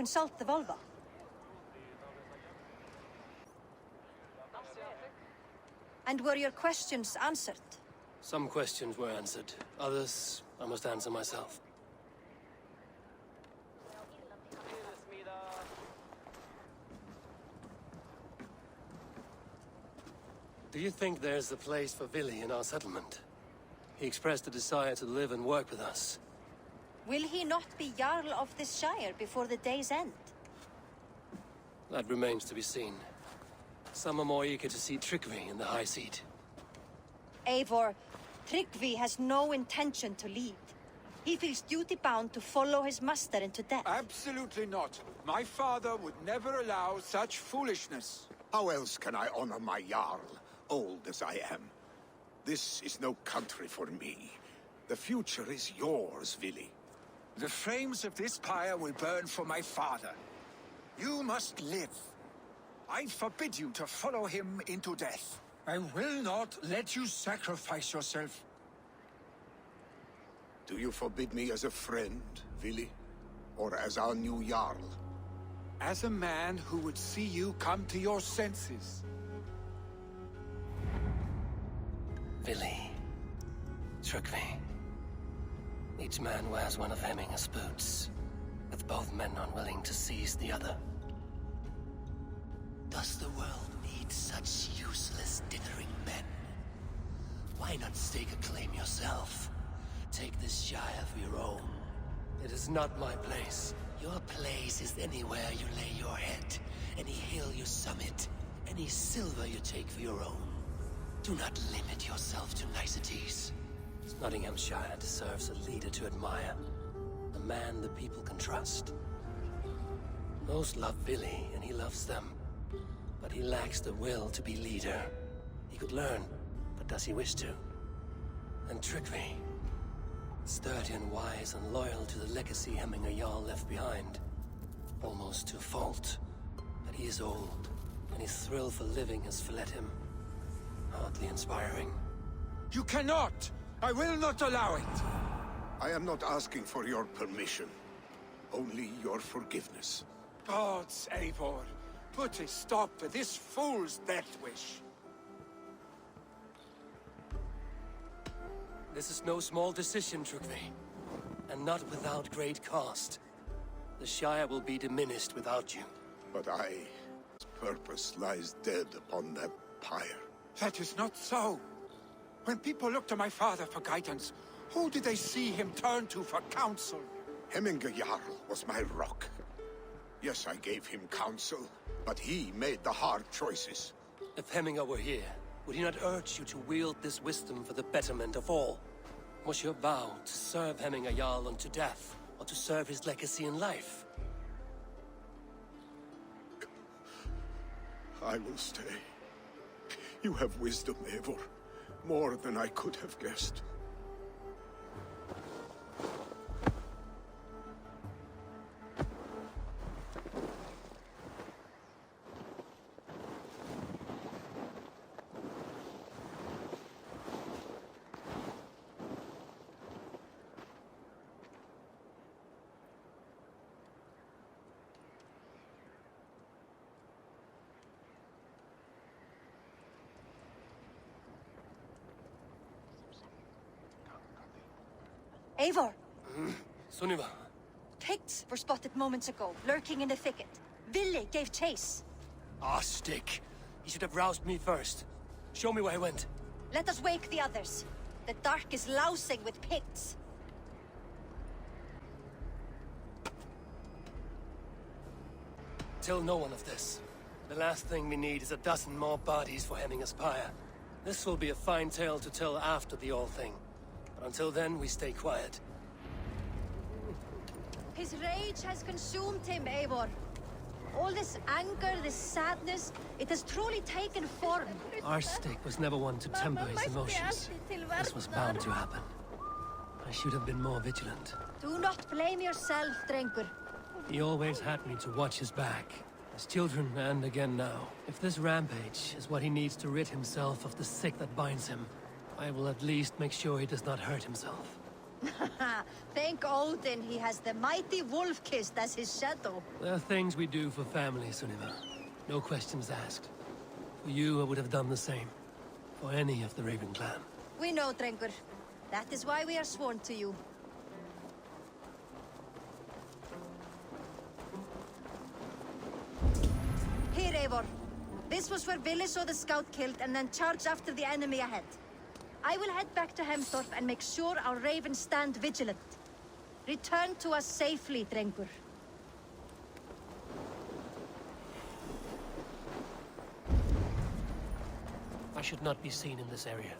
consult the vulva. And were your questions answered? Some questions were answered. Others, I must answer myself. Do you think there's a place for Vili in our settlement? He expressed a desire to live and work with us. Will he not be Jarl of this Shire before the day's end? That remains to be seen. Some are more eager to see Tryggvi in the high seat. Eivor, Tryggvi has no intention to lead. He feels duty-bound to follow his master into death. Absolutely not. My father would never allow such foolishness. How else can I honor my Jarl, old as I am? This is no country for me. The future is yours, Vili. The flames of this pyre will burn for my father. You must live. I forbid you to follow him into death. I will not let you sacrifice yourself. Do you forbid me as a friend, Vili? Or as our new Jarl? As a man who would see you come to your senses. Vili. Tryggvi. Each man wears one of Hemminger's boots, with both men unwilling to seize the other. Does the world need such useless, dithering men? Why not stake a claim yourself? Take this Shire for your own. It is not my place. Your place is anywhere you lay your head, any hill you summit, any silver you take for your own. Do not limit yourself to niceties. Nottinghamshire deserves a leader to admire, a man the people can trust. Most love Vili, and he loves them. But he lacks the will to be leader. He could learn, but does he wish to? And Tryggvi, sturdy and wise and loyal to the legacy Hemminger Jarl left behind. Almost to a fault. But he is old, and his thrill for living has fled him. Hardly inspiring. You cannot! I will not allow it! I am not asking for your permission. Only your forgiveness. Gods, Eivor, put a stop to this fool's death wish. This is no small decision, Tryggvi. And not without great cost. The Shire will be diminished without you. But his purpose lies dead upon that pyre. That is not so. When people look to my father for guidance, who did they see him turn to for counsel? Hemminger Jarl was my rock. Yes, I gave him counsel, but he made the hard choices. If Hemminger were here, would he not urge you to wield this wisdom for the betterment of all? Was your vow to serve Hemminger Jarl unto death, or to serve his legacy in life? I will stay. You have wisdom, Eivor. More than I could have guessed. Eivor! Sunniva. Picts were spotted moments ago, lurking in the thicket. Vili gave chase. Ah, stick. He should have roused me first. Show me where he went. Let us wake the others. The dark is lousing with Picts. Tell no one of this. The last thing we need is a dozen more bodies for Hemminger's pyre. This will be a fine tale to tell after the all-thing. But until then, we stay quiet. His rage has consumed him, Eivor. All this anger, this sadness, it has truly taken form. Our stick was never one to temper his emotions. This was bound to happen. I should have been more vigilant. Do not blame yourself, Drengur. He always had me to watch his back. As children, and again now. If this rampage is what he needs to rid himself of the sick that binds him, I will at least make sure he does not hurt himself. Thank Odin he has the mighty wolf-kissed as his shadow. There are things we do for family, Sunniva. No questions asked. For you, I would have done the same. For any of the Raven clan. We know, Drengur. That is why we are sworn to you. Here, Eivor. This was where Vili saw the scout killed and then charged after the enemy ahead. I will head back to Hemthorp and make sure our ravens stand vigilant. Return to us safely, Drengur. I should not be seen in this area.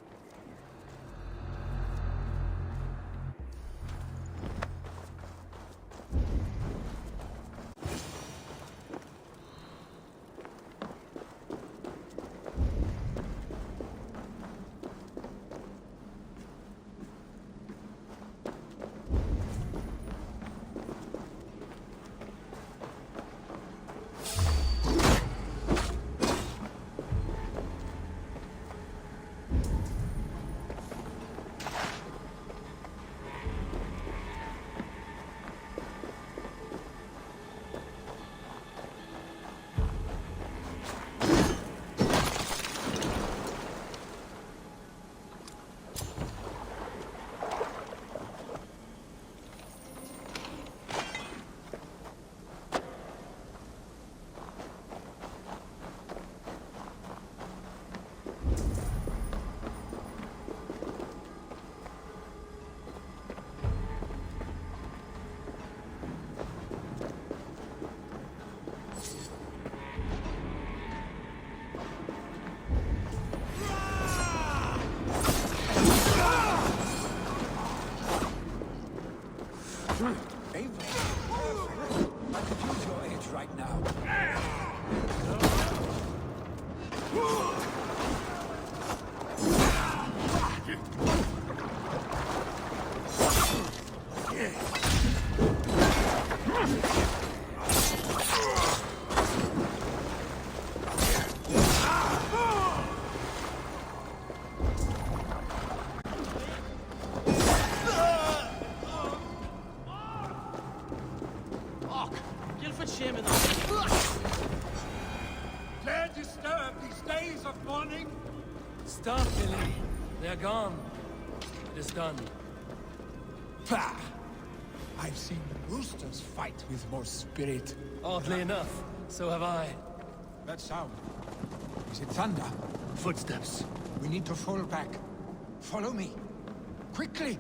Eivor, I could use your aid right now. Dare disturb these days of mourning? Stop, PiLay. They are gone. It is done. Pah! I've seen roosters fight with more spirit. Oddly enough, so have I. That sound. Is it thunder? Footsteps. We need to fall back. Follow me. Quickly!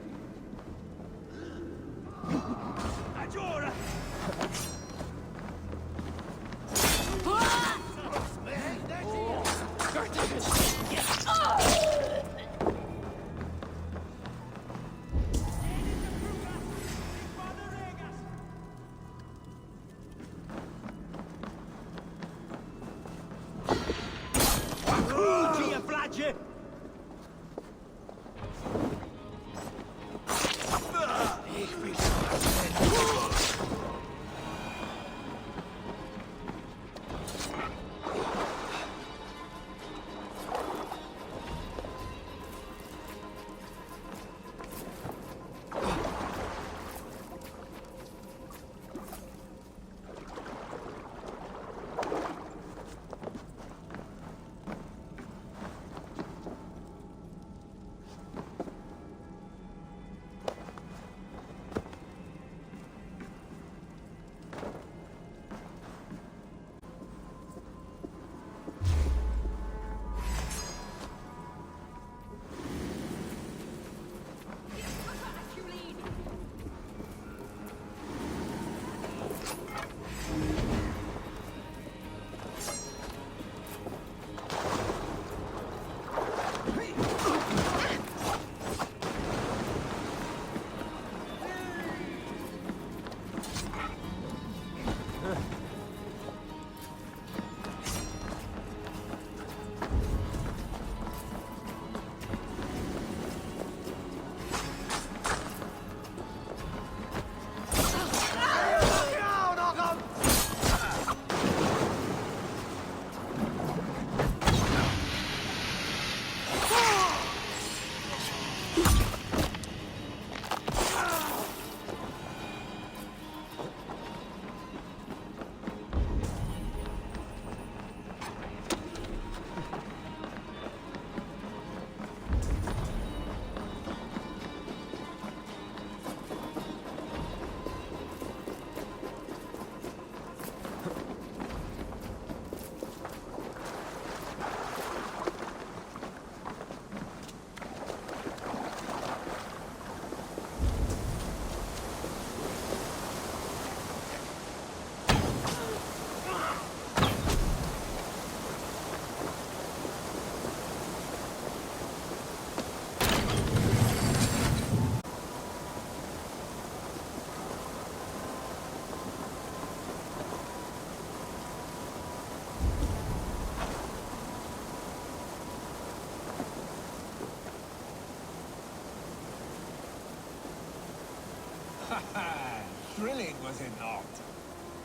Thrilling, was it not?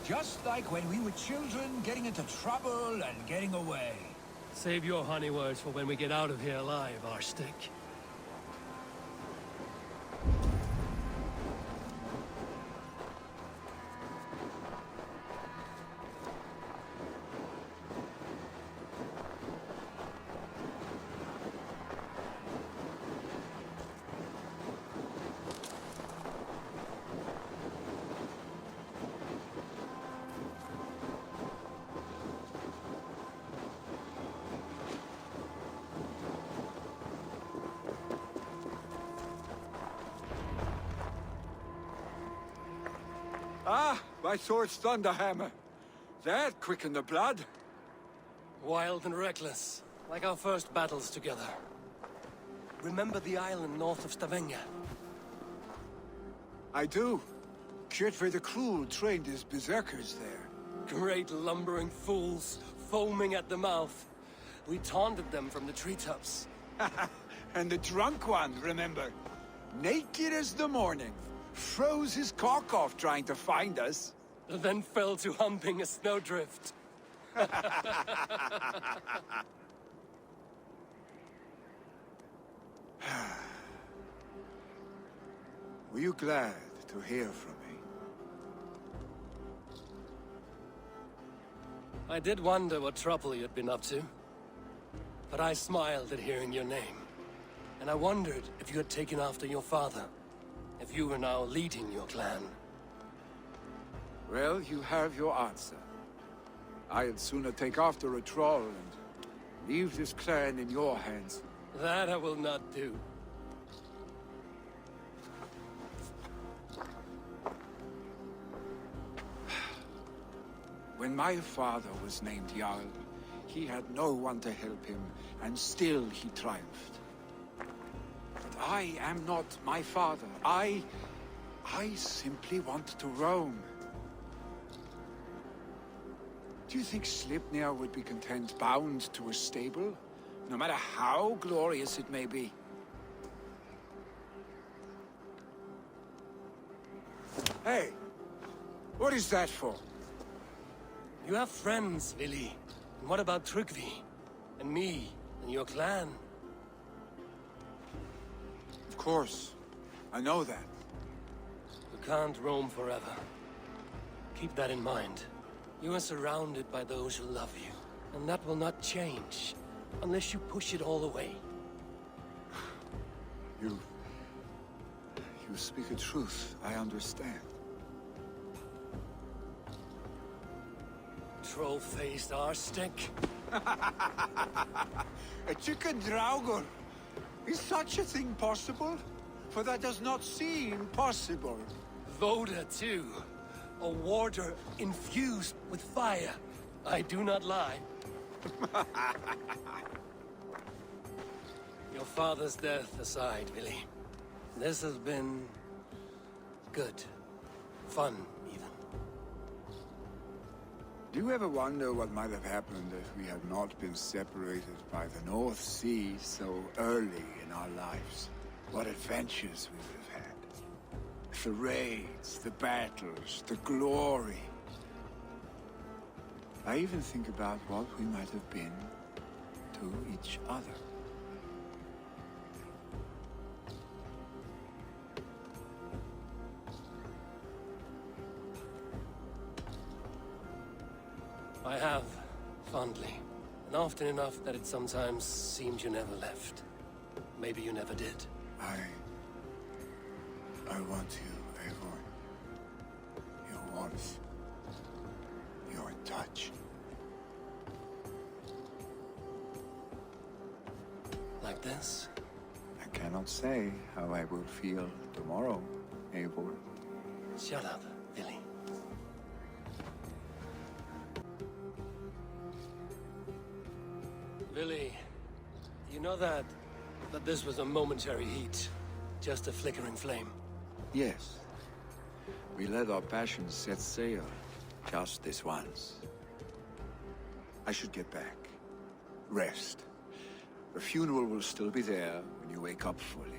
Just like when we were children, getting into trouble and getting away. Save your honey words for when we get out of here alive, Arstick. Ah, by Thor's thunderhammer. That quickened the blood. Wild and reckless, like our first battles together. Remember the island north of Stavanger? I do. Kjotve the Cruel trained his berserkers there. Great lumbering fools, foaming at the mouth. We taunted them from the treetops. And the drunk one, remember? Naked as the morning. Froze his cock off trying to find us. And then fell to humping a snowdrift. Were you glad to hear from me? I did wonder what trouble you'd been up to. But I smiled at hearing your name. And I wondered if you had taken after your father. If you were now leading your clan. Well, you have your answer. I'd sooner take after a troll and leave this clan in your hands. That I will not do. When my father was named Jarl, he had no one to help him, and still he triumphed. But I am not my father. I simply want to roam. Do you think Sleipnir would be content bound to a stable? No matter how glorious it may be? Hey! What is that for? You have friends, Vili. And what about Tryggvi? And me? And your clan? Of course. I know that. You can't roam forever. Keep that in mind. You are surrounded by those who love you. And that will not change. Unless you push it all away. You speak a truth. I understand. Troll-faced Arstick. A chicken Draugr! Is such a thing possible? For that does not seem possible. Voda, too. A warder infused with fire. I do not lie. Your father's death aside, Vili. This has been... good. Fun, even. Do you ever wonder what might have happened if we had not been separated by the North Sea so early in our lives? What adventures we would have had. The raids, the battles, the glory. I even think about what we might have been to each other. I have, fondly. And often enough that it sometimes seems you never left. Maybe you never did. I want you, Eivor. Your warmth. Your touch. Like this? I cannot say how I will feel tomorrow, Eivor. Shut up, Vili. Vili, you know that this was a momentary heat. Just a flickering flame. Yes. We let our passions set sail. Just this once. I should get back. Rest. The funeral will still be there when you wake up fully.